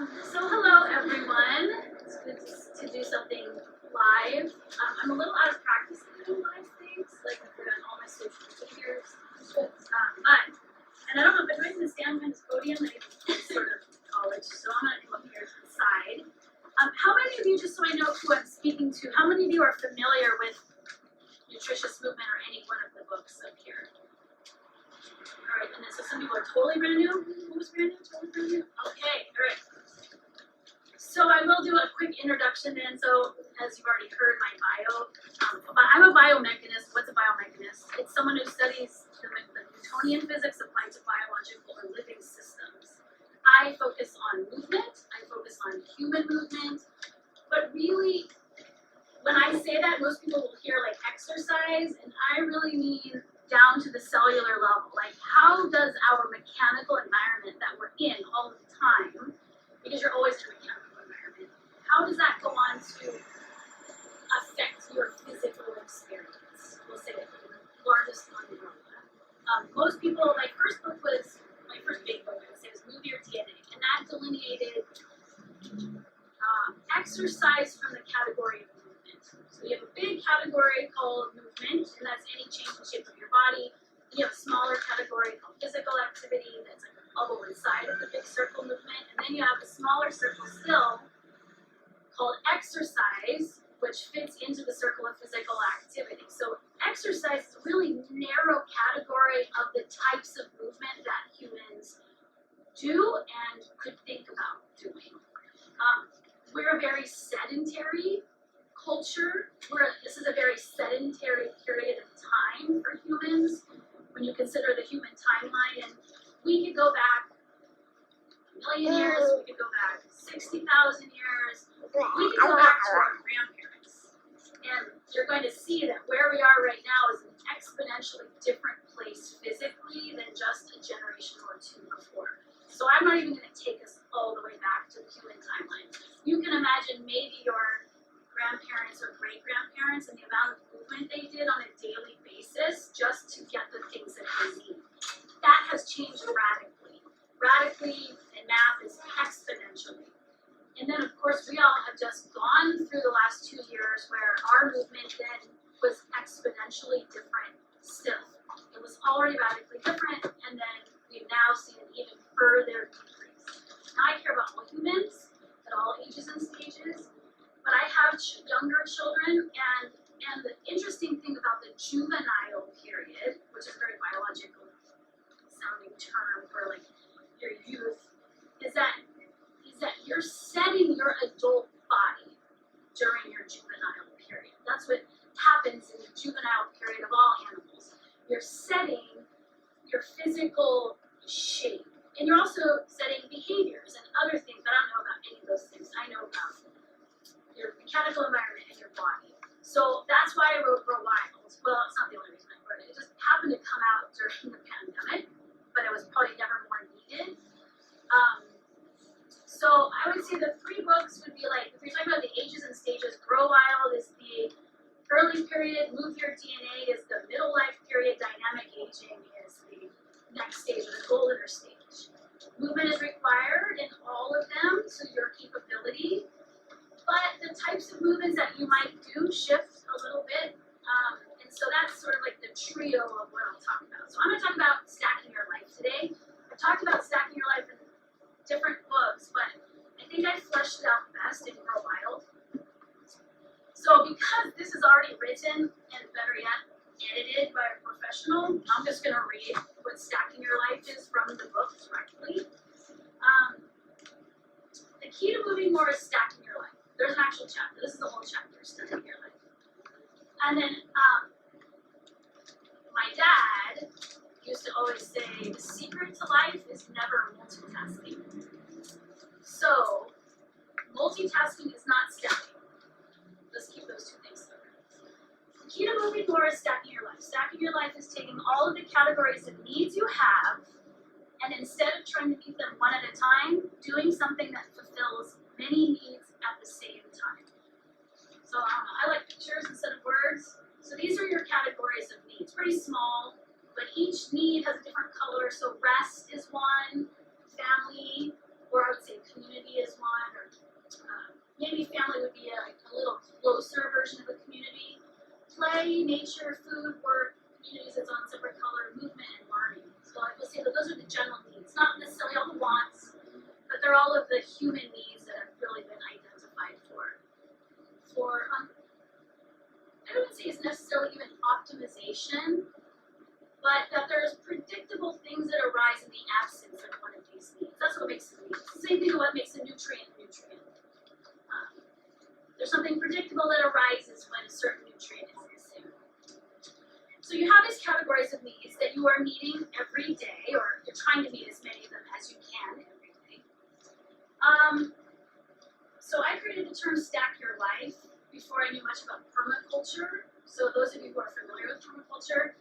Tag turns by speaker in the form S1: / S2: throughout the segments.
S1: So hello everyone. It's good to do something live. I'm a little out of practice in doing live things, like I've done all my social behaviors. And I don't know if I'm going to stand behind this podium. It's sort of college, so I'm going to come up here to the side. How many of you, just so I know who I'm speaking to, how many of you are familiar with Nutritious Movement or any one of the books up here? All right, and then so some people are totally brand new. Who was brand new? Totally brand new. Okay, all right. So I will do a quick introduction then. So as you've already heard my bio, I'm a biomechanist. What's a biomechanist? It's someone who studies the Newtonian physics applied to biological or living systems. I focus on movement. I focus on human movement. But really, when I say that, most people will hear like exercise, and I really mean down to the cellular level. Like, how does our mechanical environment that we're in all the time, because you're always in a mechanical environment, how does that go on to affect your physical experience? We'll say it in the largest umbrella. Most people, my first big book, I would say, was Move Your DNA, and that delineated exercise from the category of movement. So you have a big category called movement, and that's any change in shape of your body. And you have a smaller category called physical activity, that's like a bubble inside of the big circle movement. And then you have a smaller circle still called exercise, which fits into the circle of physical activity. So exercise is a really narrow category of the types of movement that humans do and could think about doing. We're a very sedentary culture. This is a very sedentary period of time for humans when you consider the human timeline. And we could go back a million years, we could go back 60,000 years, we could go back to our grandparents. And you're going to see that where we are right now is an exponentially different place physically than just a generation or two before. So I'm not even going to take us all the way back to the human timeline. You can imagine maybe your grandparents or great-grandparents and the amount of movement they did on a daily basis just to get the things that they need. That has changed radically. Radically, and math is exponentially. And then, of course, we all have just gone through the last 2 years where our movement then was exponentially different still. It was already radically different, and then we've now seen an even further decrease. Now, I care about all humans at all ages and stages, but I have younger children, and the interesting thing about the juvenile period, which is a very biological sounding term for like your youth, is that you're setting your adult body during your juvenile period. That's what happens in the juvenile period of all animals. You're setting your physical shape, and you're also setting behaviors and other things. I don't know about any of those things. I know about your mechanical environment and your body. So that's why I wrote Grow Wild. Well, it's not the only reason I wrote it. It just happened to come out during the pandemic, but it was probably never more needed. So I would say the 3 books would be like, if you're talking about the ages and stages, Grow Wild is the early period, Move Your DNA is the middle life period, Dynamic Aging is the next stage, or the golden stage. Movement is required in all of them, so your capability. But the types of movements that you might do shift a little bit. And so that's sort of like the trio of what I'll talk about. So I'm going to talk about stacking your life today. I talked about stacking your life in different books, but I think I fleshed it out best in Grow Wild. So because this is already written and better yet, edited by a professional, I'm just going to read what stacking your life is from the book directly. The key to moving more is stacking your life. There's an actual chapter. This is the whole chapter, stacking your life. And then my dad used to always say, the secret to life is never multitasking. So, multitasking is not stacking. Let's keep those 2 things separate. The key to moving more is stacking your life. Stacking your life is taking all of the categories of needs you have, and instead of trying to meet them one at a time, doing something that fulfills many needs at the same time. So I like pictures instead of words. So these are your categories of needs. Pretty small, but each need has a different color. So rest is one, family, or I would say community is one, or maybe family would be a little closer version of a community. Play, nature, food, work, communities its own separate color, movement, and learning. So I will say that those are the general needs, not necessarily all the wants, but they're all of the human needs that have really been identified for I wouldn't say it's necessarily even optimization, but that there's predictable things that arise in the absence of one of these needs. That's what makes a need. Same thing with what makes a nutrient a nutrient. There's something predictable that arises when a certain nutrient is missing. So you have these categories of needs that you are meeting every day, or you're trying to meet as many of them as you can every day. So I created the term stack your life before I knew much about permaculture. So those of you who are familiar with permaculture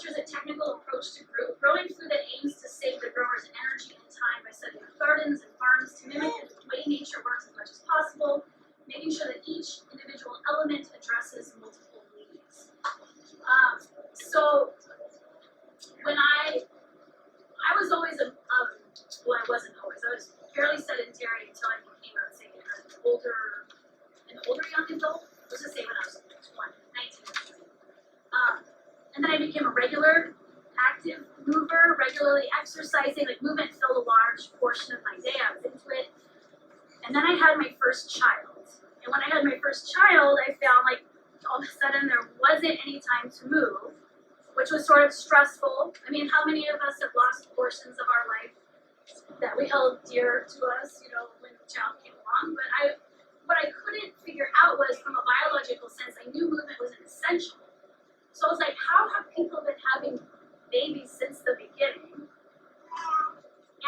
S1: is a technical approach to growing food that aims to save the grower's energy and time by setting up gardens and farms to mimic the way nature works as much as possible, making sure that each individual element addresses multiple needs. So when I was always well, I wasn't always. I was fairly sedentary until I became, I would say, an older young adult. Let's just say when I was 19. And then I became a regular active mover, regularly exercising. Like movement filled a large portion of my day. I was into it. And then I had my first child. And when I had my first child, I found like all of a sudden there wasn't any time to move, which was sort of stressful. I mean, how many of us have lost portions of our life that we held dear to us, when the child came along? But what I couldn't figure out was, from a biological sense, I knew movement was an essential. So I was like, how have people been having babies since the beginning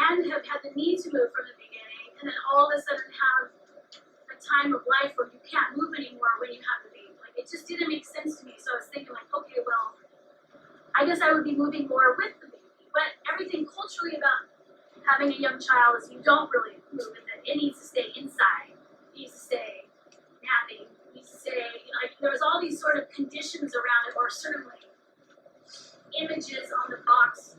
S1: and have had the need to move from the beginning, and then all of a sudden have a time of life where you can't move anymore when you have the baby? Like, it just didn't make sense to me. So I was thinking like, okay, well, I guess I would be moving more with the baby. But everything culturally about having a young child is you don't really move, and that it needs to stay inside. It needs to stay napping. It needs to stay, like there was all these sort of conditions around it, or certainly images on the box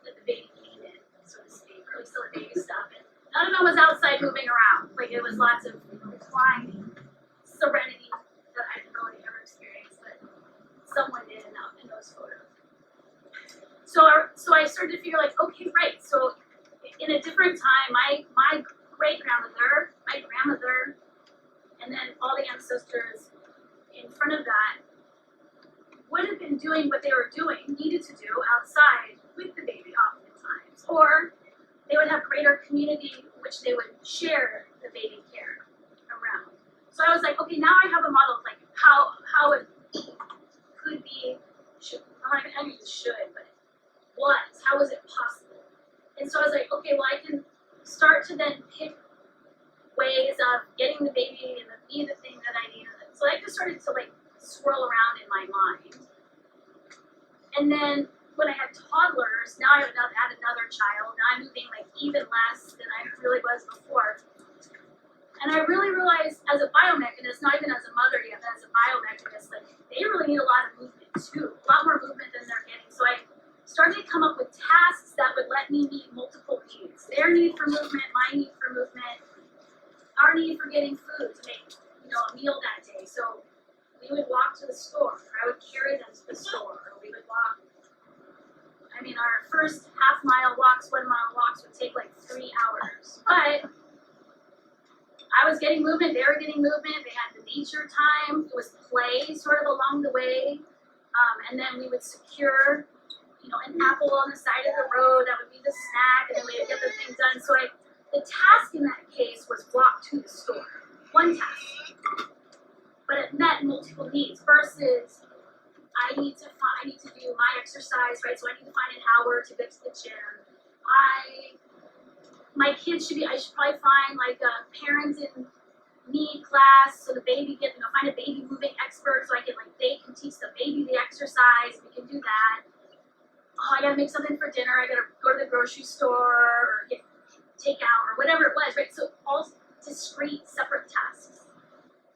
S1: that the baby came in, so to speak, or at least the baby stuff. And none of them was outside moving around. Like it was lots of reclining serenity that I didn't really ever experience, but someone did in those photos. So I started to figure like, okay, right. So in a different time, my great-grandmother, my grandmother, and then all the ancestors in front of that would have been doing what they were doing, needed to do outside with the baby oftentimes. Or they would have greater community, which they would share the baby care around. So I was like, okay, now I have a model of like how it could be, I mean should, but was, how was it possible? And so I was like, okay, well I can start to then pick ways of getting the baby and be the thing that I needed. So I just started to like swirl around in my mind. And then when I had toddlers, now I have another child. Now I'm moving like even less than I really was before. And I really realized as a biomechanist, not even as a mother yet, but as a biomechanist, like they really need a lot of movement too. A lot more movement than they're getting. So I started to come up with tasks that would let me meet multiple needs. Their need for movement, my need for movement, our need for getting food to make, a meal that day. So we would walk to the store, or I would carry them to the store, or we would walk. I mean, our first half-mile walks, 1 mile walks would take like 3 hours. But I was getting movement, they were getting movement, they had the nature time, it was play sort of along the way. And then we would secure, an apple on the side of the road, that would be the snack, and then we would get the thing done. So the task in that case was walk to the store. One task. But it met multiple needs versus I need to do my exercise, right? So I need to find an hour to get to the gym. I should probably find like a parent in need class so the baby find a baby moving expert so they can teach the baby the exercise. We can do that. Oh, I gotta make something for dinner. I gotta go to the grocery store or get takeout or whatever it was, right? So all discrete, separate tasks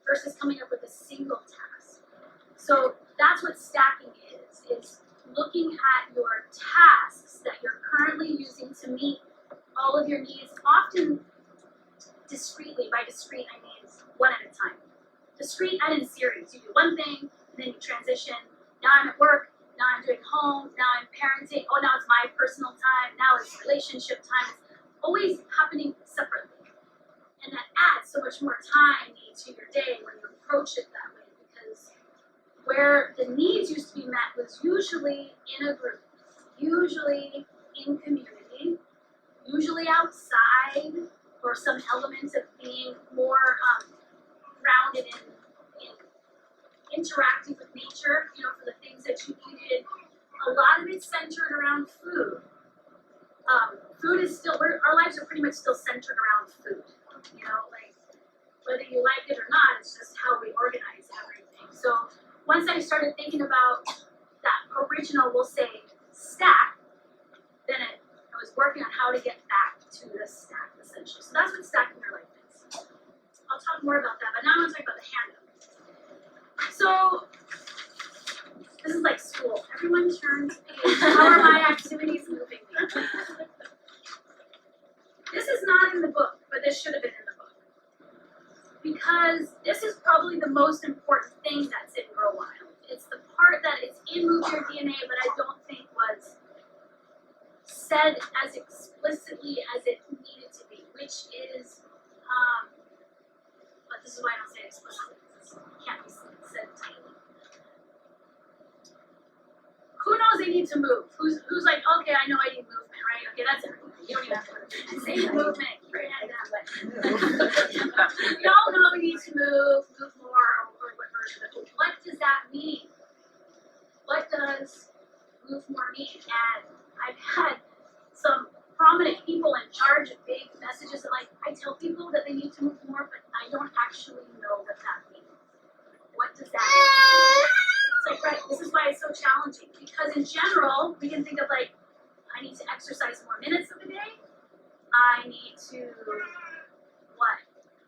S1: versus coming up with a single task. So that's what stacking is looking at your tasks that you're currently using to meet all all of your needs, often discreetly. By discrete, I mean one at a time. Discrete and in series. You do one thing, and then you transition. Now I'm at work, now I'm doing home, now I'm parenting, oh, now it's my personal time, now it's relationship time. It's always happening separately. And that adds so much more time to your day when you approach it that way, because where the needs used to be met was usually in a group, usually in community, usually outside, or some elements of being more grounded in interacting with nature, for the things that you needed. A lot of it's centered around food. Food is still, our lives are pretty much still centered around food. Like whether you like it or not, it's just how we organize everything. So once I started thinking about that original, we'll say, stack, then I was working on how to get back to the stack, essentially. So that's what stacking your life is. I'll talk more about that, but now I'm going to talk about the handout. So this is like school. Everyone turns page. How are my activities moving me? This is not in the book, but this should have been in the book. Because this is probably the most important thing that's in Grow Wild. It's the part that is in Move Your DNA, but I don't think was said as explicitly as it needed to be, which is, but this is why I don't say it explicitly, because it can't be said tightly. Who knows they need to move? Who's like, okay, I know I need movement, right? Okay, that's everything. You don't even have to say movement, keep your hand down. But we all know we need to move more, or what version of it. What does that mean? What does move more mean? And I've had some prominent people in charge of big messages that, like, I tell people that they need to move more, but I don't actually know what that means. What does that mean? It's like, right, this is why it's so challenging. Because in general, we can think of like, I need to exercise more minutes of the day. I need to,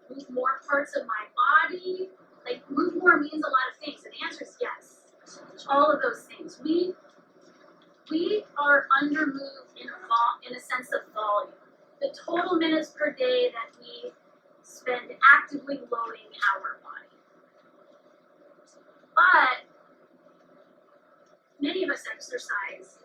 S1: move more parts of my body. Like, move more means a lot of things. And the answer is yes. All of those things. We are undermoved in a sense of volume. The total minutes per day that we spend actively loading our body. But many of us exercise.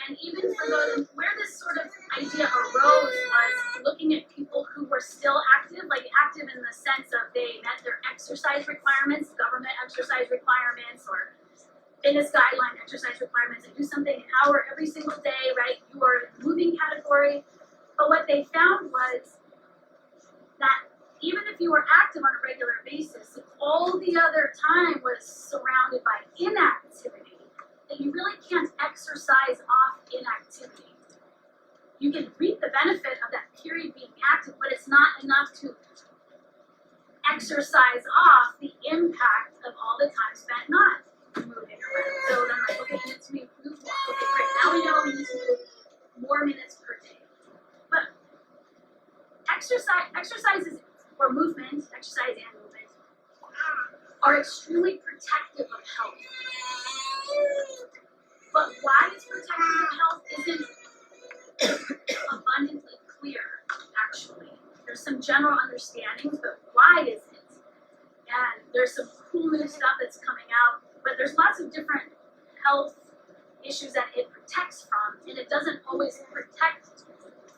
S1: And even for those, where this sort of idea arose was looking at people who were still active, like active in the sense of they met their exercise requirements, government exercise requirements, or fitness guideline exercise requirements, and do something an hour every single day, right? You are in the moving category. But what they found was that even if you were active on a regular basis, if all the other time was surrounded by inactivity, that you really can't exercise off inactivity. You can reap the benefit of that period being active, but it's not enough to exercise off the impact of all the time spent not moving around. So then, like, okay, you need to move more. Okay, great. Now we know we need to move more minutes per day. But exercises or movement, exercise and movement, are extremely protective of health. But why it's protective of health isn't abundantly clear, actually. There's some general understandings, but why is it? And there's some cool new stuff that's coming out, but there's lots of different health issues that it protects from, and it doesn't always protect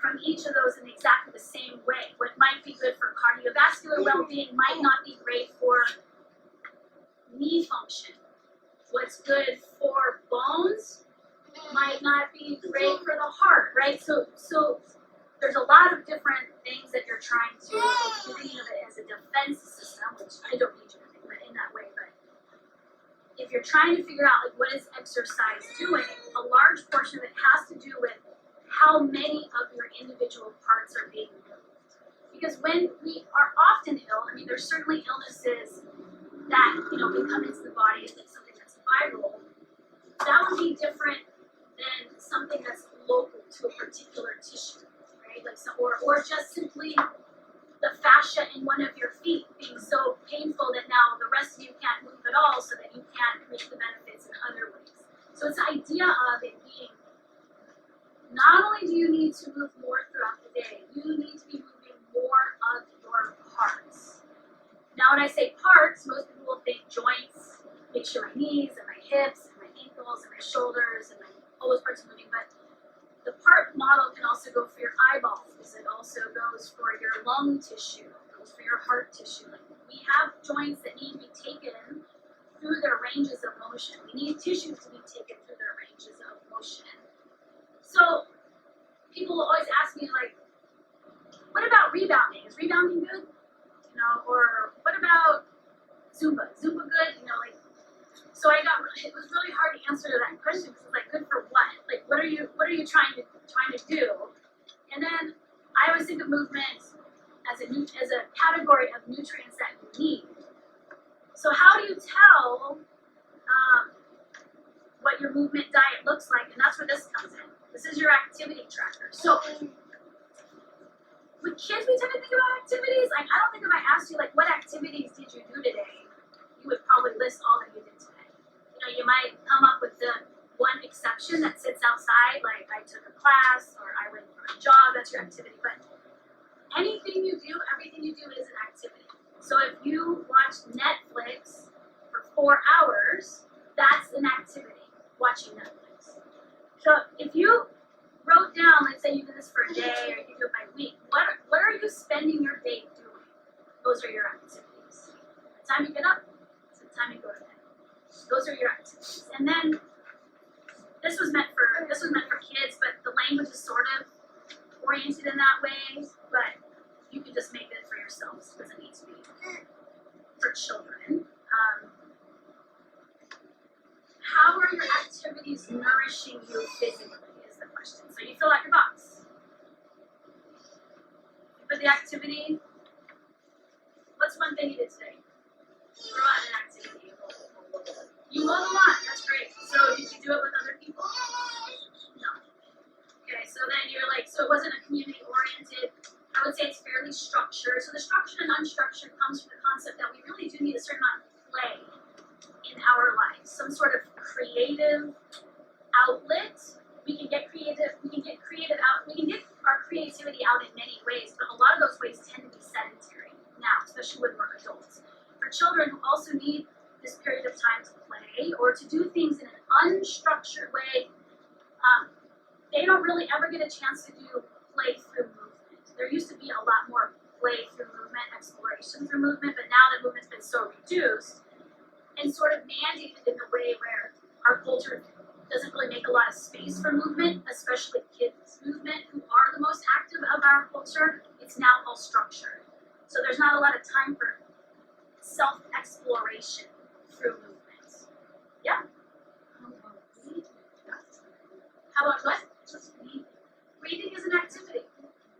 S1: from each of those in exactly the same way. What might be good for cardiovascular well-being might not be great for knee function. What's good for bones might not be great for the heart, right? So there's a lot of different things that you're trying to, you think of it as a defense system, which I don't need you to think of it in that way, but if you're trying to figure out, like, what is exercise doing, a large portion of it has to do with how many of your individual parts are being moved. Because when we are often ill, I mean, there's certainly illnesses that, can come into the body, and something that's viral, that would be different than something that's local to a particular tissue, right? Like, so, or just simply the fascia in one of your feet being so painful that now the rest of you can't move at all, so that you can't reap the benefits in other ways. So it's the idea of it being not only do you need to move more throughout the day, you need to be moving more of your parts. Now, when I say parts, most people will think joints, make sure my knees and my hips and my ankles and my shoulders and all those parts are moving, but the part model can also go for your eyeballs. It also goes for your lung tissue. It goes for your heart tissue. Like, we have joints that need to be taken through their ranges of motion. We need tissues to be taken through their ranges of motion. So people will always ask me, like, what about rebounding? Is rebounding good? You know, or what about Zumba? Zumba good? You know, like, so it was really hard to answer to that question because it's like, good for what? Like, what are you trying to do? And then I always think of movement as a category of nutrients that you need. So how do you tell what your movement diet looks like? And that's where this comes in. This is your activity tracker. So with kids, we tend to think about activities. Like, I don't think if I asked you, like, what activities did you do today, you would probably list all that you did today. You know, you might come up with the one exception that sits outside, like I took a class or I went for a jog, that's your activity. But anything you do, everything you do is an activity. So if you watch Netflix for 4 hours, that's an activity, watching Netflix. So if you wrote down, let's say you did this for a day or you do it by week, what are you spending your day doing? Those are your activities. The time you get up, it's the time you go to bed. Those are your activities. And then this was meant for kids, but the language is sort of oriented in that way, but you can just make it for yourselves. It doesn't need to be for children. How are your activities nourishing you physically is the question. So you fill out your box. You put the activity. What's one thing you did today? Throw out an activity. You mow the lawn. That's great. So did you do it with other people? No. Okay, so then you're like, so it wasn't a community oriented. I would say it's fairly structured. So the structured and unstructured comes from the concept that we really do need a certain amount of play in our lives, some sort of creative outlet. We can get creative. We can get our creativity out in many ways, but a lot of those ways tend to be sedentary now, especially when we're adults. For children who also need this period of time to play or to do things in an unstructured way, they don't really ever get a chance to do play through movement. There used to be a lot more play through movement, exploration through movement, but now that movement's been so reduced and sort of mandated in a way where our culture doesn't really make a lot of space for movement, especially kids' movement, who are the most active of our culture. It's now all structured. So there's not a lot of time for self-exploration through movement. Yeah? How about what? Breathing is an activity.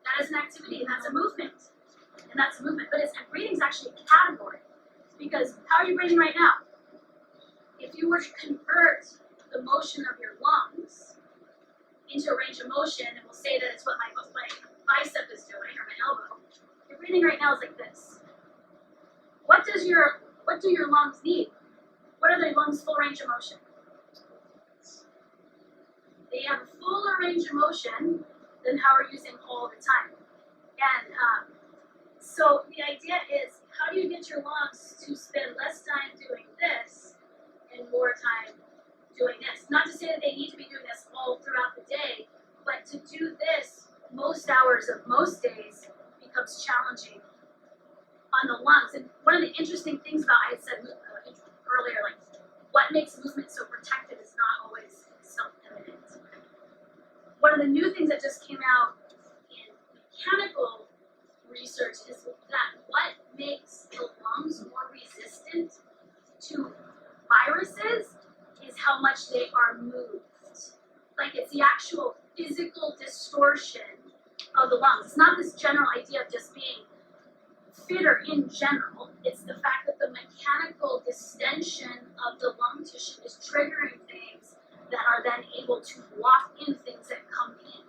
S1: That is an activity, and that's a movement. And that's a movement. But breathing is actually a category. Because how are you breathing right now? If you were to convert the motion of your lungs into a range of motion, and we'll say that it's what my bicep is doing, or my elbow, your breathing right now is like this. What do your lungs need? What are their lungs' full range of motion? They have a fuller range of motion than how we're using all the time. And so the idea is, how do you get your lungs to spend less time doing this and more time doing this? Not to say that they need to be doing this all throughout the day, but to do this most hours of most days becomes challenging on the lungs. And one of the interesting things about, I had said earlier, like, what makes movement so protected is not always self-evident. One of the new things that just came out in mechanical research is that what makes the lungs more resistant to viruses is how much they are moved. Like, it's the actual physical distortion of the lungs. It's not this general idea of just being fitter in general. It's the fact that the mechanical distension of the lung tissue is triggering things that are then able to lock in things that come in.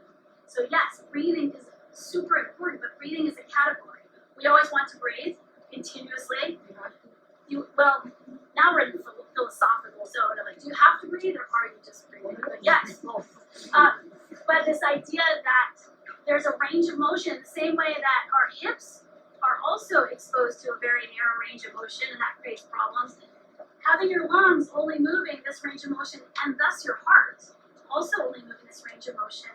S1: So yes, breathing is super important, but breathing is a category. We always want to breathe continuously. Now we're in philosophical, so like, do you have to breathe or are you just breathing? But yes. But this idea that there's a range of motion, the same way that our hips are also exposed to a very narrow range of motion, and that creates problems. Having your lungs only moving this range of motion, and thus your heart also only moving this range of motion,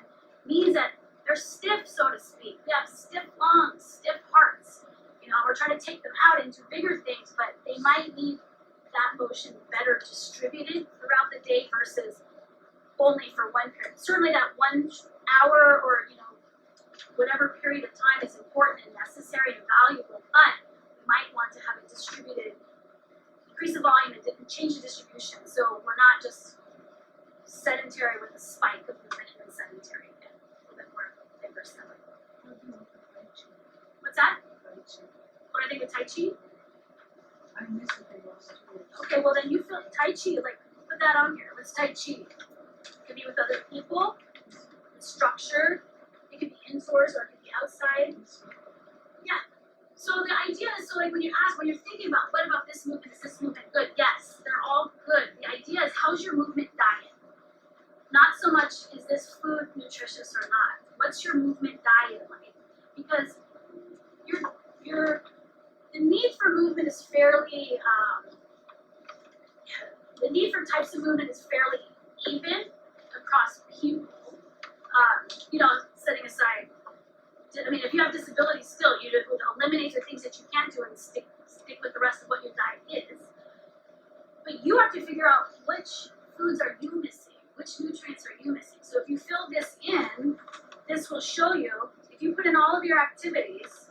S1: means that they're stiff, so to speak. They have stiff lungs, stiff hearts. You know, we're trying to take them out into bigger things, but they might need that motion better distributed throughout the day versus only for one period. Certainly that 1 hour or, you know, whatever period of time is important and necessary and valuable, but we might want to have it distributed, increase the volume and change the distribution, so we're not just sedentary with a spike of movement and then sedentary again. A little bit more vigorous that way. What's that? What do I think of Tai Chi?
S2: I miss it the most.
S1: Okay, well then you feel Tai Chi, like put that on here. What's Tai Chi? It could be with other people, it's structured, it could be indoors or it could be outside. Yeah. So the idea is, so like when you ask, when you're thinking about what about this movement, is this movement good? Yes, they're all good. The idea is, how's your movement diet? Not so much is this food nutritious or not. What's your movement diet like? Because the need for movement is fairly the need for types of movement is fairly even across people. You know, setting aside, I mean, if you have disabilities still, you eliminate the things that you can't do and stick with the rest of what your diet is. But you have to figure out which foods are you missing, which nutrients are you missing. So if you fill this in, this will show you, if you put in all of your activities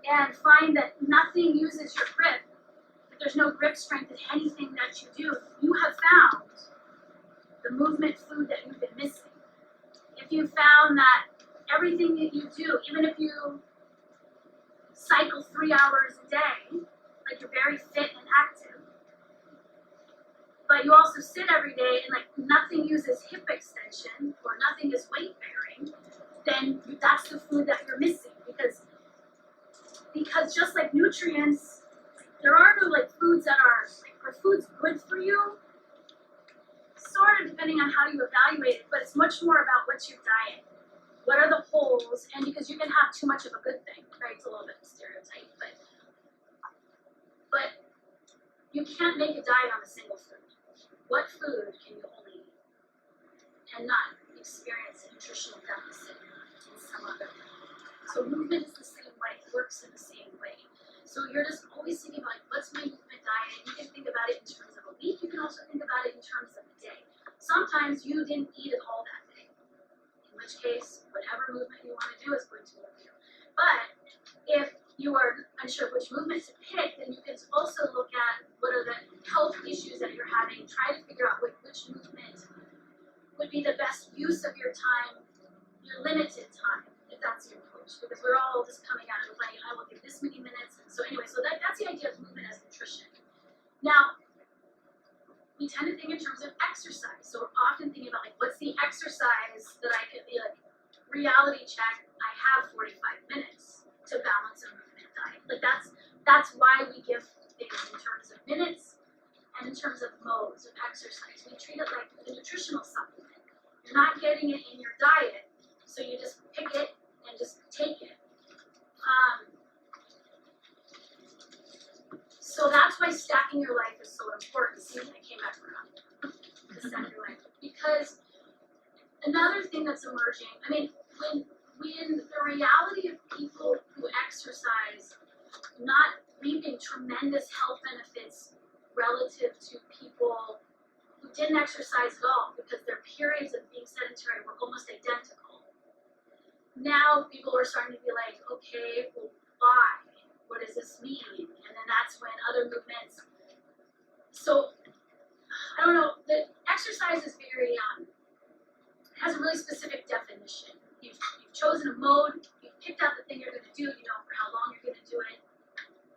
S1: and find that nothing uses your grip, that there's no grip strength in anything that you do, you have found the movement food that you've been missing. If you found that everything that you do, even if you cycle 3 hours a day, like you're very fit and active, but you also sit every day and like nothing uses hip extension or nothing is weight bearing, then that's the food that you're missing. Because just like nutrients, there are no like foods that are, are foods good for you? Sort of depending on how you evaluate it, but it's much more about what's your diet. What are the holes? And because you can have too much of a good thing, right? It's a little bit of a stereotype, but you can't make a diet on a single food. What food can you only eat and not experience a nutritional deficit in some other way? So movement is the same way, it works in the same way. So you're just always thinking about, like, what's my movement diet? You can think about it in terms of a week, you can also think about it in terms of a day. Sometimes you didn't eat at all that day, in which case, whatever movement you want to do is going to work for you. But if you are unsure which movement to pick, then you can also look at what are the health issues that you're having, try to figure out which movement would be the best use of your time, your limited time, if that's your approach. Because we're all just coming at it with like, I will give this many minutes. And so anyway, so that's the idea of movement as nutrition. Now, we tend to think in terms of exercise. So we're often thinking about like, what's the exercise that I could be like, reality check, I have 45 minutes to balance a movement diet. Like that's why we give things in terms of minutes and in terms of modes of exercise. We treat it like a nutritional supplement. You're not getting it in your diet, so you just pick it and just take it. So that's why stacking your life is so important. See, I came back around to stack your life. Because another thing that's emerging, I mean, when the reality of people who exercise not reaping tremendous health benefits relative to people who didn't exercise at all because their periods of being sedentary were almost identical. Now people are starting to be like, okay, well, why? What does this mean? And then that's when other movements. So, I don't know, the exercise is very, has a really specific definition. You've chosen a mode, you've picked out the thing you're going to do, you know for how long you're going to do it,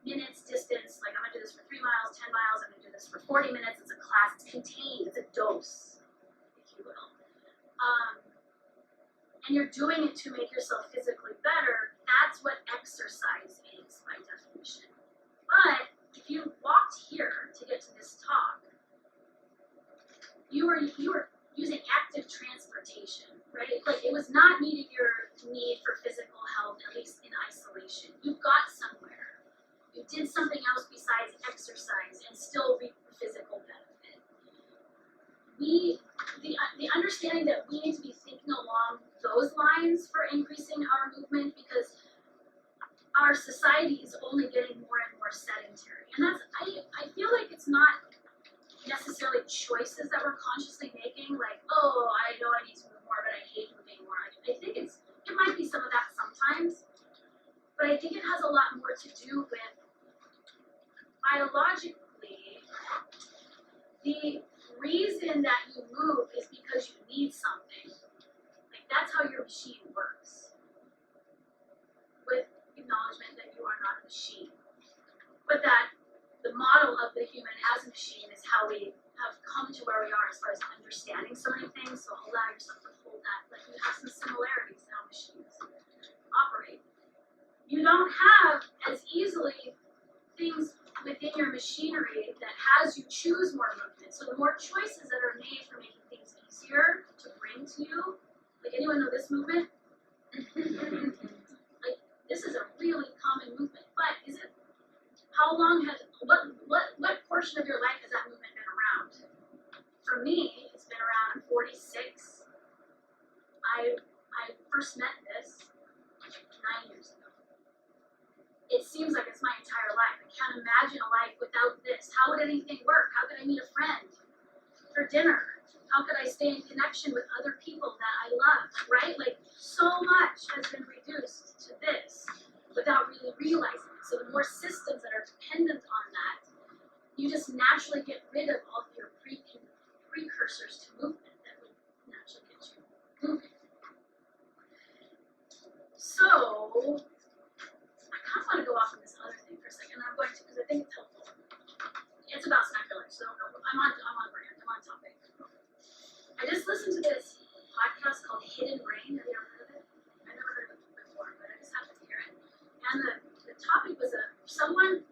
S1: minutes, distance, like I'm going to do this for 3 miles, 10 miles, I'm going to do this for 40 minutes, it's a class, it's contained, it's a dose, if you will. And you're doing it to make yourself physically better, that's what exercise is by definition. But if you walked here to get to this talk, you were using active transportation. right? Like, it was not meeting your need for physical health, at least in isolation. You got somewhere. You did something else besides exercise and still reap the physical benefit. The understanding that we need to be thinking along those lines for increasing our movement, because our society is only getting more and more sedentary. And that's, I feel like it's not necessarily choices that we're consciously making, like, oh, I know I need to move more, but I hate moving more. I think it might be some of that sometimes, but I think it has a lot more to do with biologically, the reason that you move is because you need something. Like, that's how your machine works. With acknowledgement that you are not a machine. But that the model of the human as a machine is how we have come to where we are as far as understanding so many things. So allow yourself to hold that. Like, you have some similarities in how machines operate. You don't have as easily things within your machinery that has you choose more movement. So the more choices that are made for making things easier to bring to you, like, anyone know this movement? Like, this is a really common movement, but is it, how long has, what portion of your life has that movement been around? For me, it's been around. I'm 46. I first met this 9 years ago. It seems like it's my entire life. I can't imagine a life without this. How would anything work? How could I meet a friend for dinner? How could I stay in connection with other people that I love, right? Like, so much has been reduced to this without really realizing it. So the more systems that are dependent on that, you just naturally get rid of all of your precursors to movement that would naturally get you moving. So, I kind of want to go off on this other thing for a second. I'm going to, because I think it's helpful. It's about snack lunch, so I'm on brand. I'm on topic. I just listened to this podcast called Hidden Brain. Have you ever heard of it? I've never heard of it before, but I just happened to hear it. And the topic was someone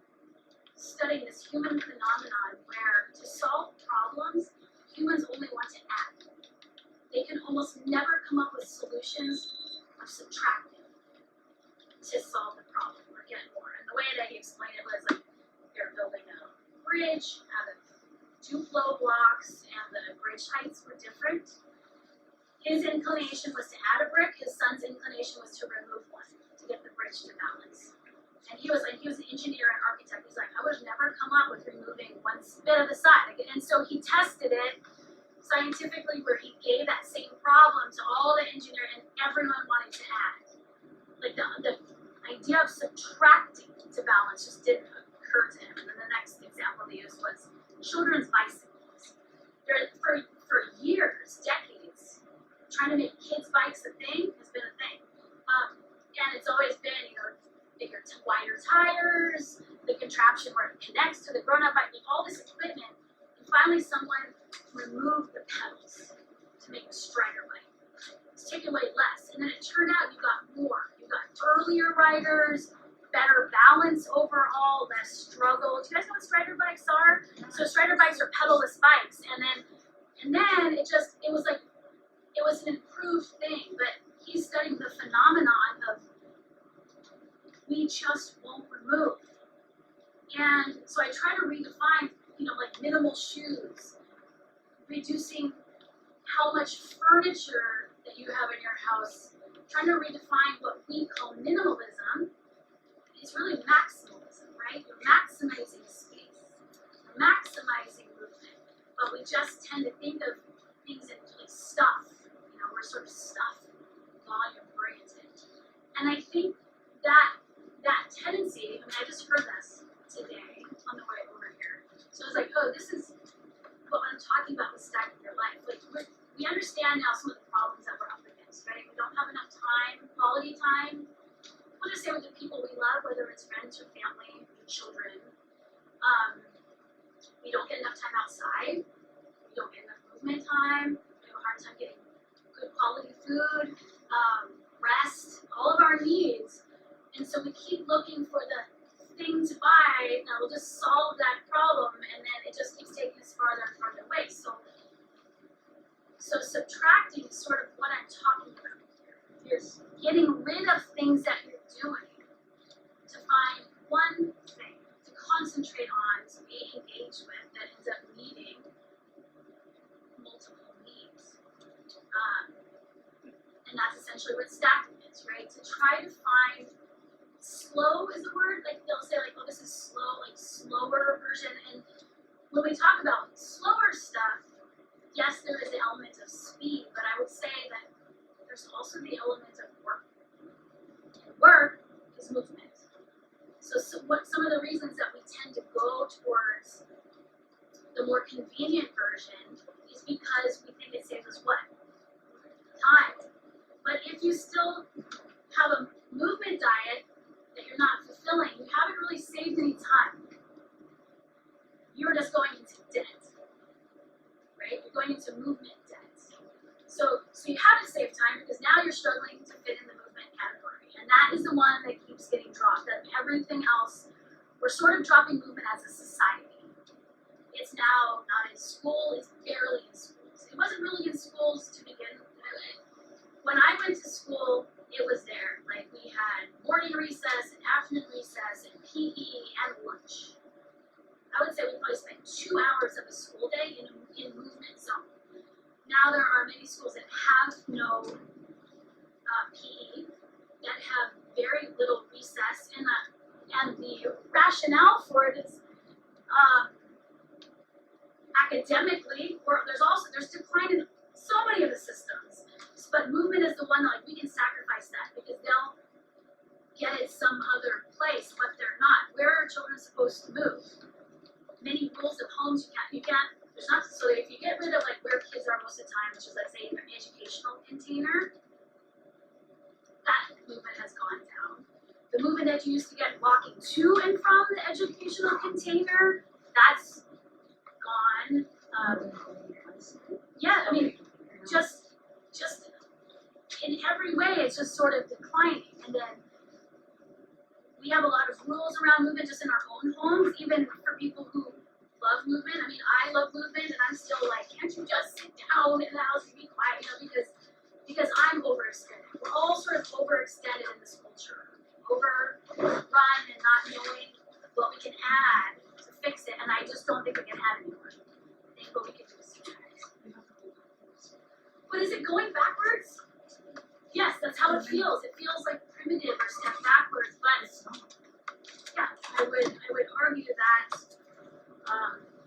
S1: studying this human phenomenon where to solve problems, humans only want to add. They can almost never come up with solutions of subtracting to solve the problem or get more. And the way that he explained it was like, they're building a bridge out of 2 flow blocks, and the bridge heights were different. His inclination was to add a brick. His son's inclination was to remove one to get the bridge to balance. And he was an engineer and architect. He's like, I would have never come up with removing one bit of the side. And so he tested it scientifically, where he gave that same problem to all the engineers, and everyone wanted to add. Like, the idea of subtracting to balance just didn't occur to him. And then the next example they used was children's bicycles. For years, decades, trying to make kids' bikes a thing has been a thing. And it's always been, bigger, wider tires, the contraption where it connects to the grown-up bike, all this equipment. And finally, someone removed the pedals to make a Strider bike. It's taken away less. And then it turned out you got more. You got earlier riders, better balance overall, less struggle. Do you guys know what Strider bikes are? So Strider bikes are pedalless bikes, and then it was an improved thing. But he's studying the phenomenon of we just won't remove. And so I try to redefine, like minimal shoes, reducing how much furniture that you have in your house, trying to redefine what we call minimalism. It's really maximalism, right? You're maximizing space, you're maximizing movement, but we just tend to think of things in like stuff. We're sort of stuff, volume oriented. And I think that tendency, I just heard this today on the way over here. So I was like, oh, this is what I'm talking about with stacking your life. Like, we understand now some of the problems that we're up against, right? We don't have enough time, quality time. We'll just say with the people we love, whether it's friends or family or children. We don't get enough time outside. We don't get enough movement time. We have a hard time getting good quality food, rest, all of our needs. And so we keep looking for the thing to buy that will just solve that problem, and then it just keeps taking us farther and farther away. So So subtracting is sort of what I'm talking about here. You're getting rid of things that you're doing to find one thing to concentrate on, to be engaged with, that ends up meeting multiple needs. And that's essentially what stacking is, right? To try to find slow is the word, like they'll say like, oh, this is slow, like slower version. And when we talk about slower stuff, yes, there is the element of speed, but I would say that there's also the element of work. And work is movement. So what some of the reasons that we tend to go towards the more convenient version is because we think it saves us what? Time. But if you still have a movement diet that you're not fulfilling, you haven't really saved any time. You're just going into debt, right? You're going into movement debt. So you haven't saved time because now you're struggling to fit in the movement category. And that is the one that keeps getting dropped. That everything else, we're sort of dropping movement as a society. It's now not in school, it's barely in schools. It wasn't really in schools to begin with. When I went to school, it was there. Like we had morning recess and afternoon recess and PE and lunch. I would say we probably spent 2 hours of a school day in movement zone. Now there are many schools that have no PE, that have very little recess, and the rationale for it is academically, or there's decline in so many of the systems. But movement is the one that like we can sacrifice that because they'll get it some other place, but they're not. Where are children supposed to move? Many rules of homes you can't, there's not, so if you get rid of like where kids are most of the time, which is let's say an educational container, that movement has gone down. The movement that you used to get walking to and from the educational container, that's gone. Yeah, I mean, just in every way, it's just sort of declining. And then we have a lot of rules around movement just in our own homes, even for people who love movement. I mean, I love movement, and I'm still like, can't you just sit down in the house and be quiet? You know, because I'm overextended. We're all sort of overextended in this culture, overrun and not knowing what we can add to fix it. And I just don't think we can add anymore. I think what we can do is subtract. But is it going backwards? Yes, that's how it feels. It feels like primitive or step backwards, but yeah, I would argue that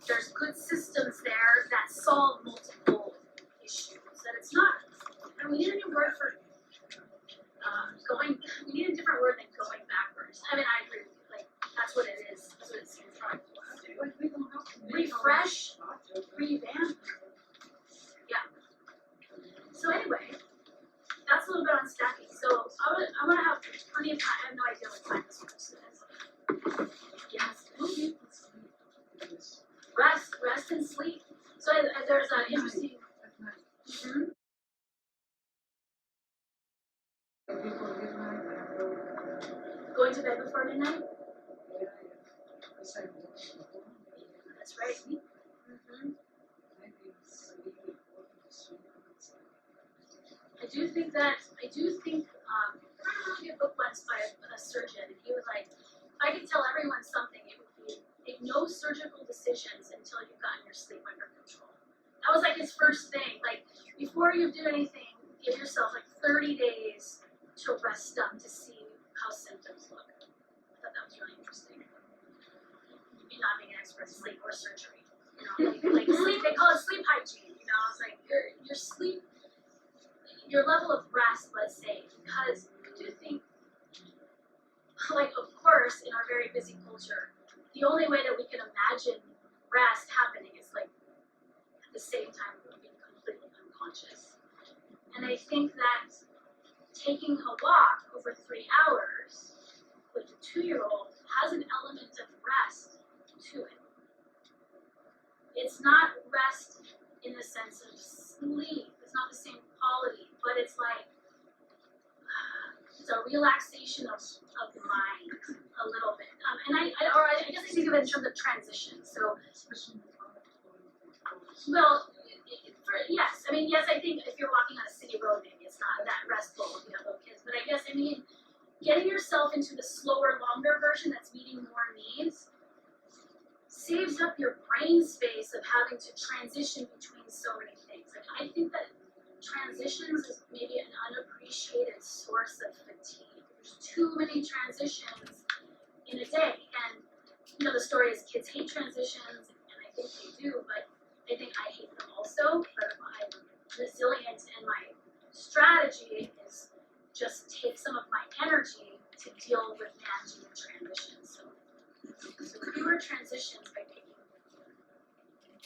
S1: there's good systems there that solve multiple issues. That it's not, and we need a new word for we need a different word than going backwards. I mean, I agree with you, like, that's what it is. That's what it seems like. Refresh, revamp. Yeah. So anyway, that's a little bit on stacking. So I want to have plenty of time. I have no idea what time this person is. Yes. Rest and sleep. So there's an interesting. Mm-hmm. Going to bed before midnight? That's right. Mm-hmm. I do think I read a really good book once by a surgeon, and he was like, if I could tell everyone something, it would be make no surgical decisions until you've gotten your sleep under control. That was like his first thing. Like, before you do anything, give yourself like 30 days to rest up to see how symptoms look. I thought that was really interesting. You're not being an expert in sleep or surgery. You know, like sleep, they call it sleep hygiene. You know, it's like your sleep, your level of rest, let's say, because I do think, like, of course, in our very busy culture, the only way that we can imagine rest happening is like at the same time we're being completely unconscious. And I think that taking a walk over 3 hours with a 2-year-old has an element of rest to it. It's not rest in the sense of sleep. It's not the same quality, but it's like it's a relaxation of the mind a little bit. And I guess I think of it in terms of transition. So, well, for Yes, I mean, yes, I think if you're walking on a city road, maybe it's not that restful if you have little kids, but I guess, I mean, getting yourself into the slower, longer version that's meeting more needs saves up your brain space of having to transition between so many things. Like, I think that transitions is maybe an unappreciated source of fatigue. There's too many transitions in a day, and you know, the story is kids hate transitions, and I think they do, but I think I hate them also, but I'm resilient, and my strategy is just take some of my energy to deal with managing the transitions. So fewer transitions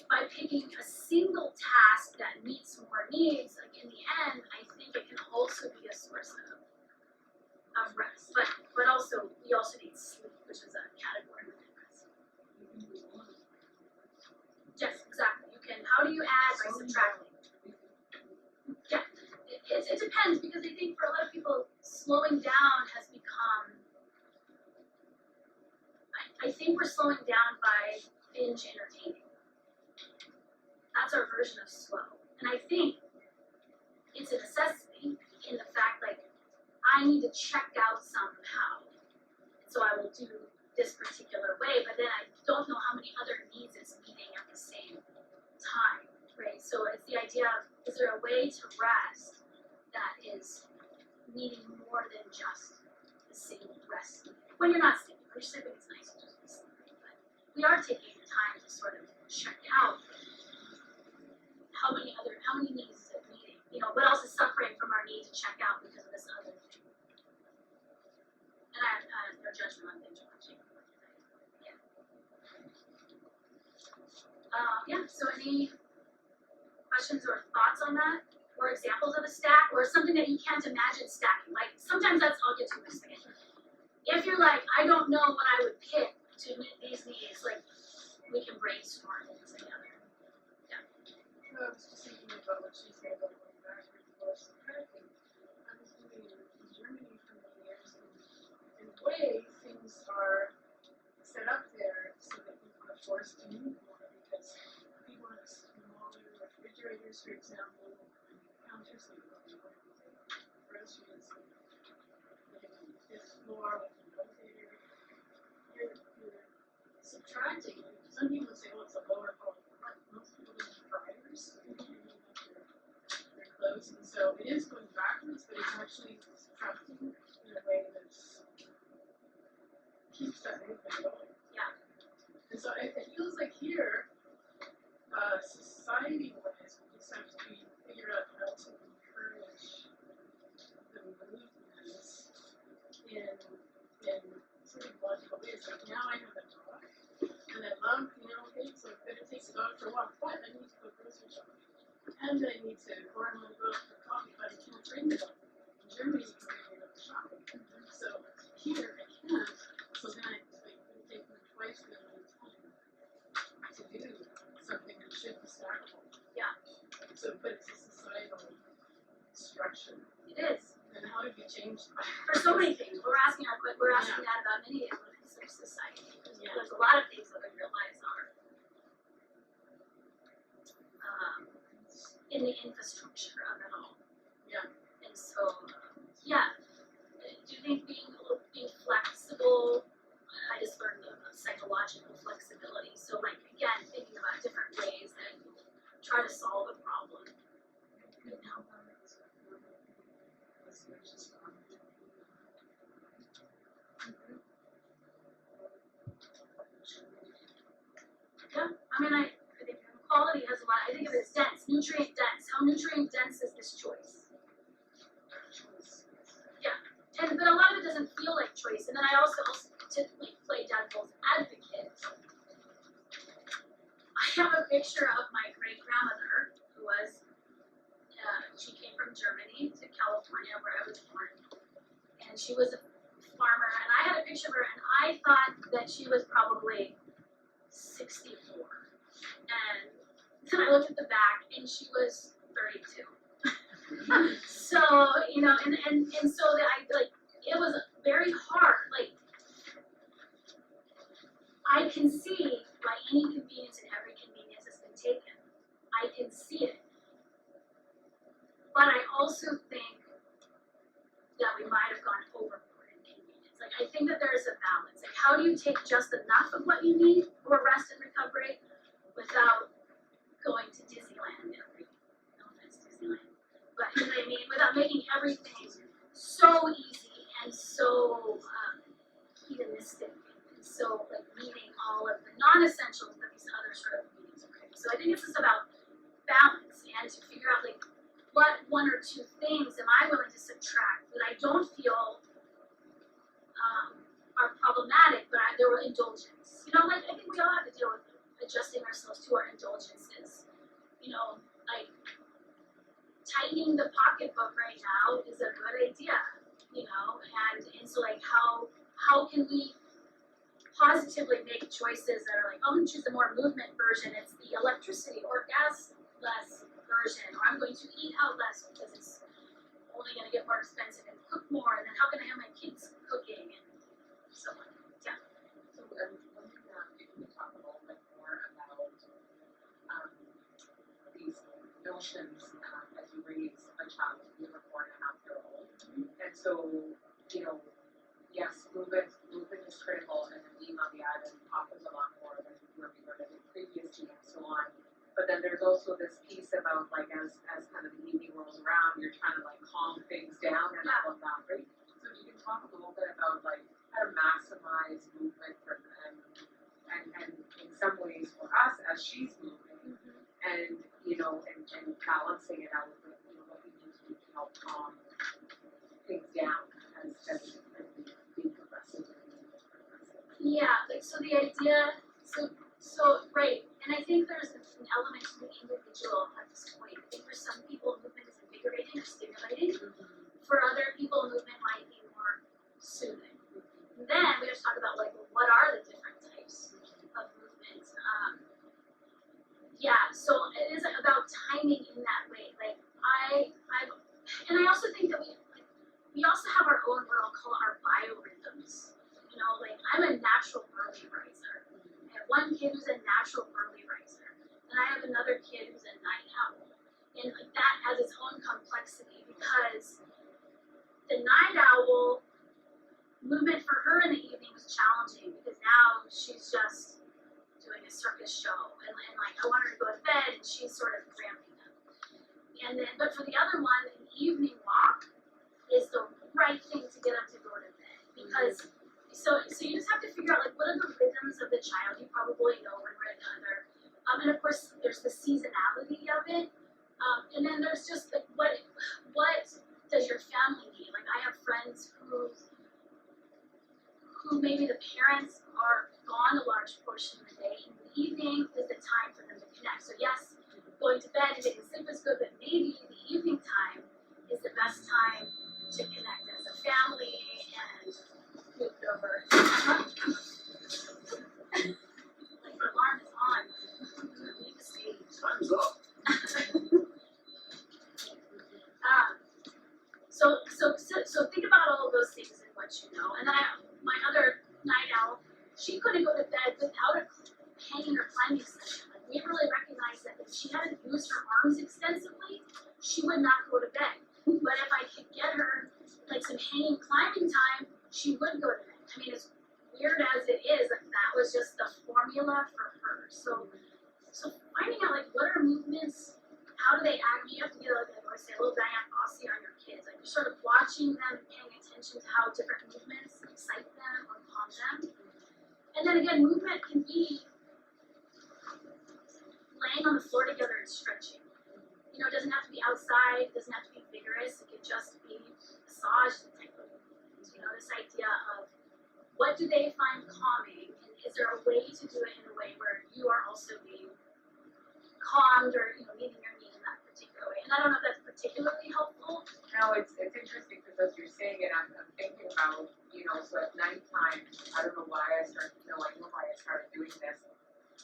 S1: by picking a single task that meets more needs. Like in the end, I think it can also be a source of rest. But also we also need sleep, which is a category within rest. Yes, exactly. You can. How do you add by subtracting? Yeah, it depends, because I think for a lot of people, slowing down has become. I think we're slowing down by binge entertaining. That's our version of slow, and I think it's a necessity in the fact, like, I need to check out somehow, so I will do this particular way, but then I don't know how many other needs it's meeting at the same time, right? So it's the idea of, is there a way to rest that is needing more than just the single rest? When you're not sleeping, when you're sleeping, it's nice to just be sleeping, but we are taking the time to sort of check out how many needs is it meeting? You know, what else is suffering from our need to check out because of this other thing? And I have no judgment on binge watching. Yeah, so any questions or thoughts on that? Or examples of a stack, or something that you can't imagine stacking? Like, sometimes that's, I'll get to in a second. If you're like, I don't know what I would pick to meet these needs, like, we can brainstorm things together. Yeah.
S2: I was just thinking about what she said about going backwards for subtracting. I was living in Germany for many years, and in a way, things are set up there so that people are forced to move more, because people have smaller refrigerators, for example, counters, like groceries, like on the fifth floor with an elevator. You're subtracting. Some people say, well, it's a lower quality part. Most people don't have fryers. Their clothes, and so it is going backwards, but it's actually subtracting in a way that keeps that movement going.
S1: Yeah.
S2: And so it feels like here, society-wise, we just have to figure out how to encourage the movements in sort of logical ways. Like, now I have a dog, and I love, okay, so I'm gonna take the dog for a walk, but I need to go grocery shopping. And I need to, or I'm gonna go out for coffee, but I can't bring the dog. In Germany, you can bring it up shopping. So here I can't. So then I take them twice the amount of time to do something that should be stackable.
S1: Yeah.
S2: So, but it's a societal structure.
S1: It is.
S2: And how do we change that?
S1: For so many things. We're asking that about many elements of society.
S2: Yeah.
S1: There's a lot of things that we realize are in the infrastructure of it all.
S2: Yeah.
S1: And so, yeah. Do you think being flexible? I just learned of psychological flexibility. So, like, again, thinking about different ways that you try to solve a problem. You know. Yeah, I mean, I think quality has a lot. I think of it as dense, nutrient dense. How nutrient dense is this choice? Yeah, but a lot of it doesn't feel like choice. And then I also typically play devil's advocate. I have a picture of my great grandmother who was. She came from Germany to California, where I was born, and she was a farmer. And I had a picture of her, and I thought that she was probably 64. And then I looked at the back, and she was 32. So, and so that it was very hard. Like, I can see why any convenience and every convenience has been taken. I can see it. But I also think that we might have gone overboard in convenience. Like, I think that there's a balance. Like, how do you take just enough of what you need for rest and recovery without going to Disneyland every, no offense, Disneyland, but you know what I mean? Without making everything so easy and so hedonistic and so like meeting all of the non-essentials that these other sort of meetings are creating. So I think it's just about balance and to figure out like what one or two things am I willing to subtract that I don't feel are problematic, but there were indulgence. You know, like I think we all have to deal with adjusting ourselves to our indulgences. You know, like tightening the pocketbook right now is a good idea. You know, and so like how can we positively make choices that are like, oh, I'm gonna choose the more movement version. It's the electricity or gas less version, or I'm going to eat out less because it's only going to get more expensive and cook more. And then how can I have my kids cooking and so on? Yeah.
S3: So one thing that we can talk a little bit more about these notions as you raise a child. We have a 4.5-year-old, and so yes, movement is critical, and then being on the island offers a lot more than where we were living previously and so on. But then there's also this piece about like as kind of the evening rolls around, you're trying to like calm things down and all of that, right? So you can talk a little bit about like how to maximize movement for them, and in some ways for us as she's moving, and and balancing it out with what we need to do to help calm things down as we progressive.
S1: Yeah, like so the idea, so right, and I think there's an element to the individual at this point. I think for some people movement is invigorating or stimulating. For other people movement might be more soothing. And then we have to talk about like what are the different types of movement. Yeah, so it is about timing in that way. Like I also think that we also have our own what I'll call our biorhythms. You know, like I'm a natural early riser. I have one kid who's a natural early riser, and I have another kid who's a night owl. And like that has its own complexity because the night owl movement for her in the evening was challenging because now she's just doing a circus show and like I want her to go to bed and she's sort of cramping up. And then but for the other one, an evening walk is the right thing to get up to go to bed because so you just have to figure out like what are the rhythms of the child. You probably know one way or another. And of course there's the seasonality of it. And then there's just like what does your family need? Like I have friends who maybe the parents are gone a large portion of the day, and the evening is the time for them to connect. So yes, going to bed and getting sleep is good, but maybe the evening time is the best time to connect as a family and move it over. Like the alarm is on. Leave the stage.
S4: Time's up.
S1: So think about all of those things and what you know. And then my other night owl, she couldn't go to bed without a hanging or climbing session. Like we really recognized that if she hadn't used her arms extensively, she would not go to bed. But if I could get her like some hanging climbing time, she would go to bed. I mean, as weird as it is, like that was just the formula for her. So finding out like what are movements, how do they act? You have to get like I always say a little Diane Fossey on your kids. Like you're sort of watching them and paying attention to how different movements excite them or calm them. And then again, movement can be laying on the floor together and stretching. You know, it doesn't have to be outside, it doesn't have to be vigorous, it could just be massage type of movement. You know, this idea of what do they find calming, and is there a way to do it in a way where you are also being calmed or meeting your need in that particular way. And I don't know if that's particularly helpful.
S3: No, it's interesting because as you're saying it, I'm thinking about, so at nighttime, I don't know why I started doing this,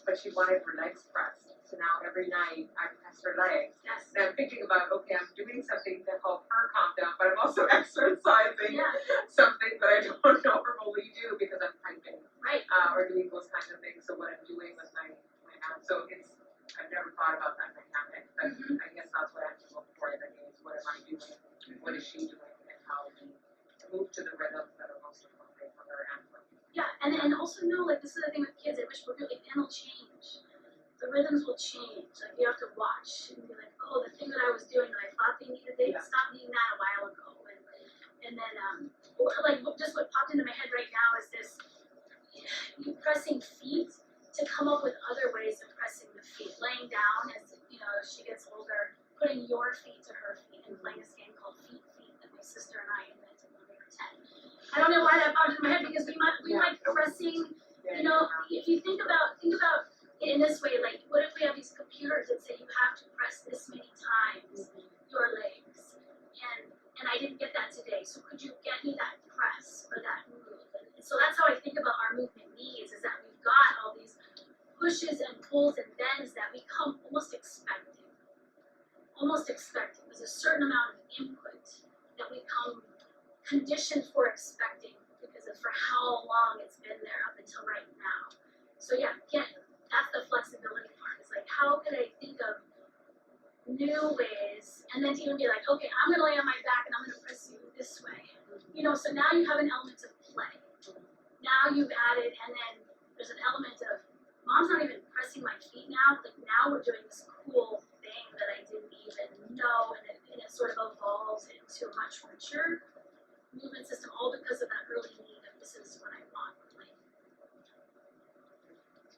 S3: but she wanted her legs pressed. So now every night I press her legs.
S1: Yes.
S3: And I'm thinking about, okay, I'm doing something to help her calm down, but I'm also exercising something that I don't normally do because I'm typing.
S1: Right.
S3: Or doing those kinds of things. So what I'm doing with my so I've never thought about that dynamic, but I guess that's what I'm looking for in the days. What am I move to the rhythms that are most appropriate for her and for me.
S1: Yeah, and also know, like, this is the thing with kids, I wish we're really, and they'll change. The rhythms will change. Like, you have to watch and be like, oh, the thing that I was doing that I thought they needed, they
S3: Yeah.
S1: stopped needing that a while ago. And then, or like, just what popped into my head right now is this, you pressing feet to come up with other ways of pressing the feet. Laying down as, you know, as she gets older, putting your feet to her feet and playing this game called Feet that my sister and I invented when we were 10. I don't know why that popped into my head because we like pressing, you know, if you think about it in this way, like, what if we have these computers that say you have to press this many times your legs, and I didn't get that today, so could you get me that press or that move? And so that's how I think about our movement needs, is that we've got all these pushes and pulls and bends that we come almost expecting. There's a certain amount of input that we come conditioned for expecting because of for how long it's been there up until right now. So yeah, that's the flexibility part. It's like, how could I think of new ways, and then to even be like, okay, I'm gonna lay on my back and I'm gonna press you this way. You know, so now you have an element of play. Now you've added, and then there's an element of, mom's not even pressing my feet now, like now we're doing this cool thing that I didn't even know, and it sort of evolves into a much richer movement system, all because of that early need of this is what I want. Like,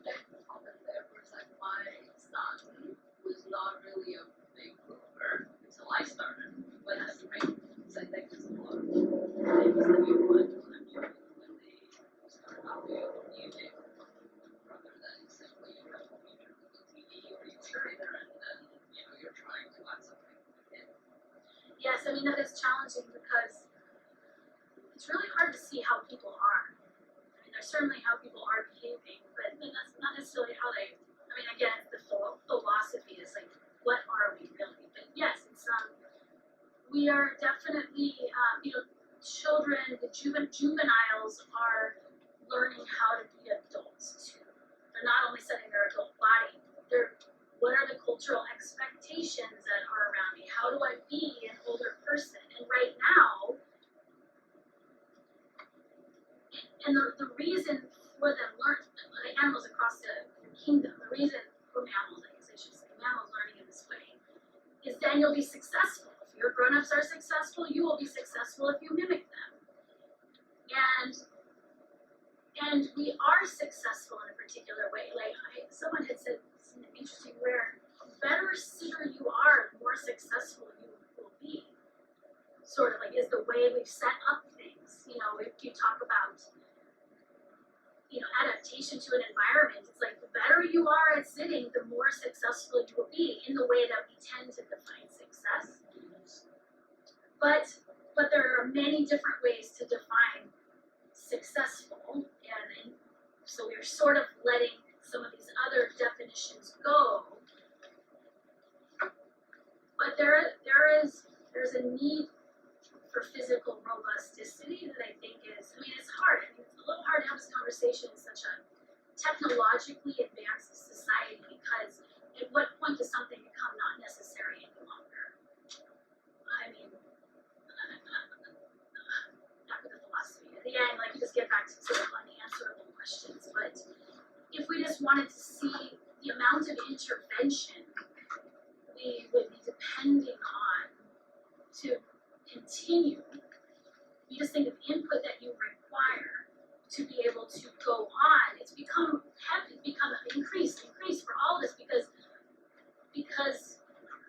S4: There was like my son was not really a big mover until I started. But that's right. So I think it's a lot of things that you want to when they start out doing music rather than simply you have a computer with a TV or you sit there and then you're trying to add something to the kid.
S1: yes, I mean that is challenging because it's really hard to see how people are. I mean, there's certainly how people are behaving, but that's not necessarily how they. I mean, again, the philosophy is like, what are we really? But yes, it's we are definitely, children, the juveniles are learning how to be adults too. They're not only setting their adult body, what are the cultural expectations that are around me? How do I be an older person? And right now, and the reason for them the animals across the kingdom, the reason for mammals, I guess I should say, mammals learning in this way, is then you'll be successful. If your grown-ups are successful, you will be successful if you mimic them. And we are successful in a particular way. Like someone had said something interesting where the better sitter you are, the more successful you will be. Sort of like is the way we've set up things. You know, if you talk about adaptation to an environment, it's like the better you are at sitting, the more successful you will be in the way that we tend to define success. But there are many different ways to define successful, and so we're sort of letting some of these other definitions go. But there's a need for physical robusticity that I think is, I mean, it's hard. I mean, it's a little hard to have this conversation in such a technologically advanced society because at what point does something become not necessary any longer? I mean, not with the philosophy. At the end, like, you just get back to sort of unanswerable questions. But if we just wanted to see the amount of intervention we would be depending on to continue, you just think of input that you require to be able to go on. It's become heavy, increased for all of us because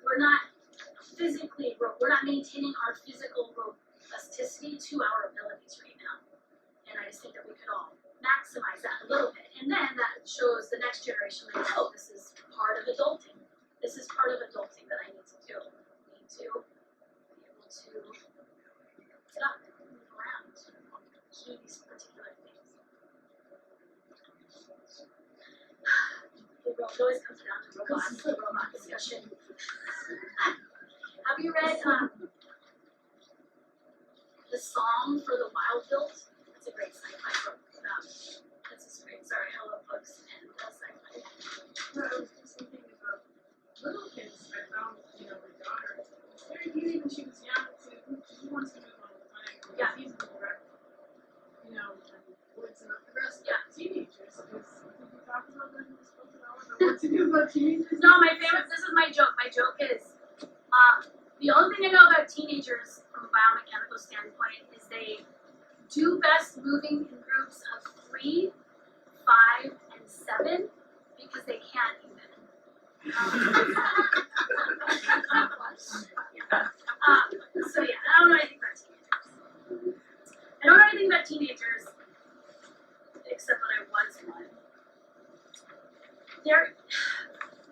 S1: we're not maintaining our physical robusticity to our abilities right now. And I just think that we could all maximize that a little bit. And then that shows the next generation like, oh, this is part of adulting. This is part of adulting that I need to do. I need to be able to get up and move around, do these particular things. It always comes down to robots, the robot discussion. Have you read The Song for the Wild Built? It's a great sci-fi book. It's just great. Sorry, I love books and sci-fi.
S2: I was just thinking about little kids. I found, my daughter, it's very easy when she was young she wants to move all the time.
S1: Yeah.
S2: It's easy to child and what's not the rest
S1: Yeah.
S2: of teenagers, because did we talk about that in this book at all? Or what to do about teenagers?
S1: No, my favorite, this is my joke. My joke is, the only thing I know about teenagers from a biomechanical standpoint is they do best moving in groups of 3, 5, and 7 because they can't even. So yeah, I don't know anything about teenagers. I don't know anything about teenagers except that I was one.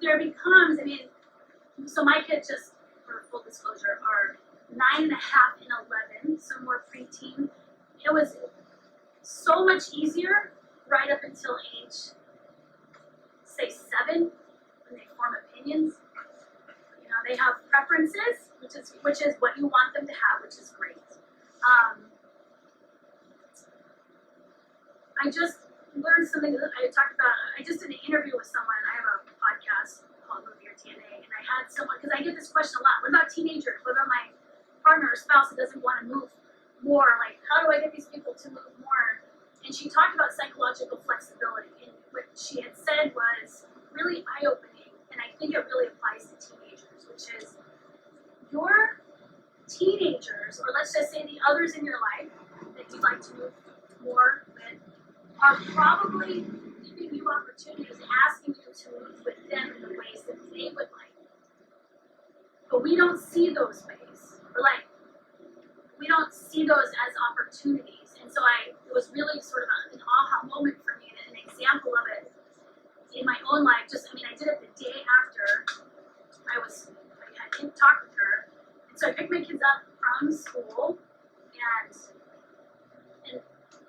S1: There becomes, I mean, so my kids, just for full disclosure, are 9.5 and 11, so more preteen. It was so much easier right up until age, say 7, when they form opinions. You know, they have preferences, which is what you want them to have, which is great. I just learned something that I talked about. I just did an interview with someone. I have a podcast called Move Your TNA, and I had someone, because I get this question a lot. What about teenagers? What about my partner or spouse that doesn't want to move more? Like, how do I get these people to move more? And she talked about psychological flexibility, and what she had said was really eye-opening, and I think it really applies to teenagers, which is your teenagers, or let's just say the others in your life that you'd like to move more with, are probably giving you opportunities, asking you to move with them in the ways that they would like. But we don't see those ways. Or like, we don't see those as opportunities. And so it was really sort of an aha moment for me, and an example of it in my own life. I did it the day after I didn't talk with her. And so I picked my kids up from school, and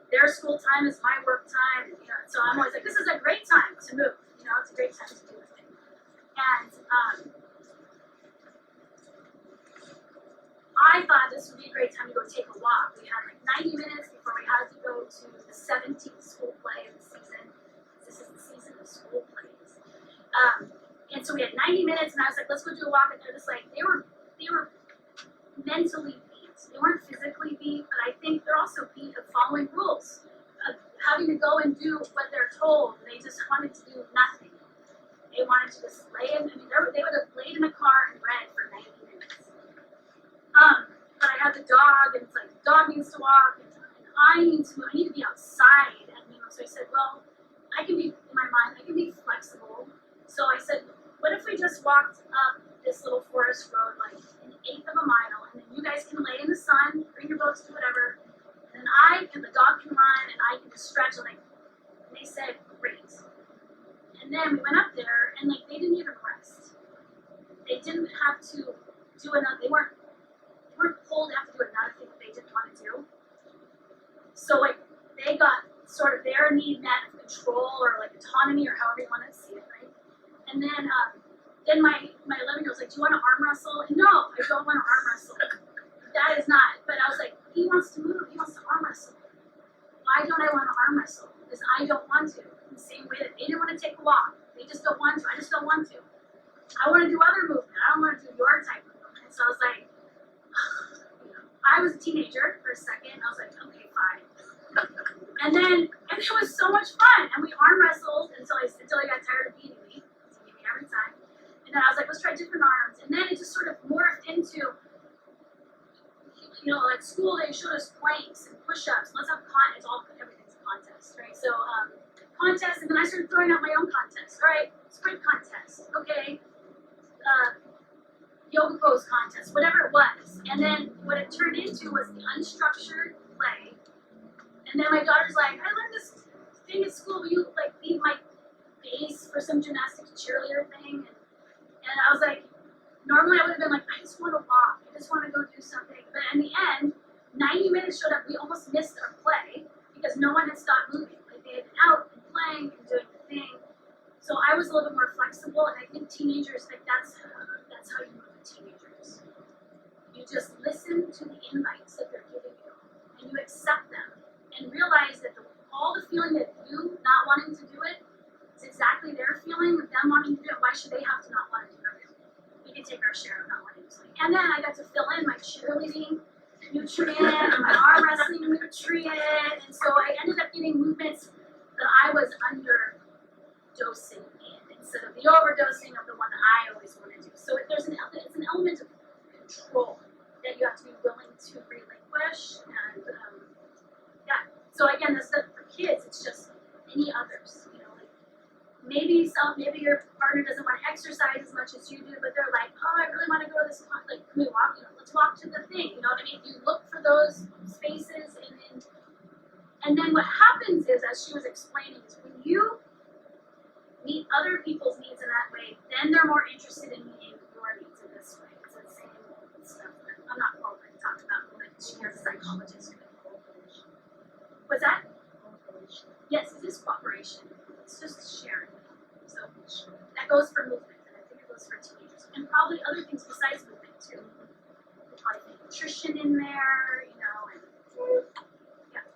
S1: their school time is my work time, you know, so I'm always like, this is a great time to move, you know, it's a great time to do a thing. And I thought this would be a great time to go take a walk. We had like 90 minutes before we had to go to the 17th school play of the season. This is the season of school plays. And so we had 90 minutes, and I was like, let's go do a walk. And they're just like, they were mentally beat. They weren't physically beat, but I think they're also beat of following rules, of having to go and do what they're told. They just wanted to do nothing. They wanted to just lay in, they would have laid in a car and read for 90 minutes. But I had the dog, and it's like, the dog needs to walk, and I need to be outside. And, you know, so I said, well, I can be flexible. So I said, what if we just walked up this little forest road, like an 1/8 of a mile, and then you guys can lay in the sun, bring your boats, do whatever, and then the dog can run, and I can just stretch, and they said, great. And then we went up there, and like, they didn't even rest. They didn't have to do another, they weren't pulled to have to do another thing that they didn't want to do. So like, they got sort of their need met of control, or like autonomy, or however you want to see it, right? And then my 11-year-old's like, do you want to arm wrestle? And no, I don't want to arm wrestle. That is not. But I was like, he wants to move. He wants to arm wrestle. Why don't I want to arm wrestle? Because I don't want to. In the same way that they didn't want to take a walk. They just don't want to. I just don't want to. I want to do other movement. I don't want to do your type of movement. So I was like, I was a teenager for a second. And I was like, okay, fine. And it was so much fun. And we arm wrestled until I got tired of beating me. He beat me every time. And then I was like, let's try different arms. And then it just sort of morphed into, you know, at school they showed us planks and push-ups. Let's have everything's a contest, right? So contest, and then I started throwing out my own contest. All right, sprint contest, okay, yoga pose contest, whatever it was. And then what it turned into was the unstructured play. And then my daughter's like, I learned this thing at school. Will you like be my base for some gymnastics cheerleader thing? And I was like, normally I would have been like, I just want to walk. I just want to go do something. But in the end, 90 minutes showed up. We almost missed our play because no one had stopped moving. Like, they had been out and playing and doing the thing. So I was a little bit more flexible, and I think teenagers, like, that's how you move with teenagers. You just listen to the invites that they're giving you, and you accept them, and realize that all the feeling that you not wanting to do it is exactly their feeling of them wanting to do it. Why should they have to not want to do it? We can take our share of not wanting to do it. And then I got to fill in my cheerleading nutrient and my arm wrestling nutrient, and so I So again, this stuff for kids, it's just any others, you know, like maybe your partner doesn't want to exercise as much as you do, but they're like, oh, I really want to go to this, like, can we walk, you know, let's walk to the thing, you know what I mean? You look for those spaces, and then what happens is, as she was explaining, is when you meet other people's needs in that way, then they're more interested in meeting your needs in this way. It's the same stuff. I'm not qualified to talk about, but she has a psychologist. What's that? Yes, it is cooperation. It's just sharing. So that goes for movement, and I think it goes for teenagers, and probably other things besides movement too. We'll probably think nutrition in there, you know, and yeah.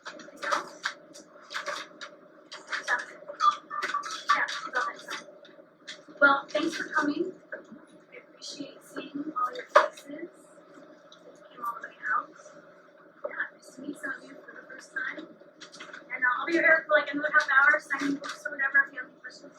S1: Anything else? Yeah, about that side. Well, thanks for coming. I appreciate seeing all your faces. You came all the way out. Yeah, nice to meet some of you for the first time. And I'll be here for like another half hour signing books or whatever if you have any questions.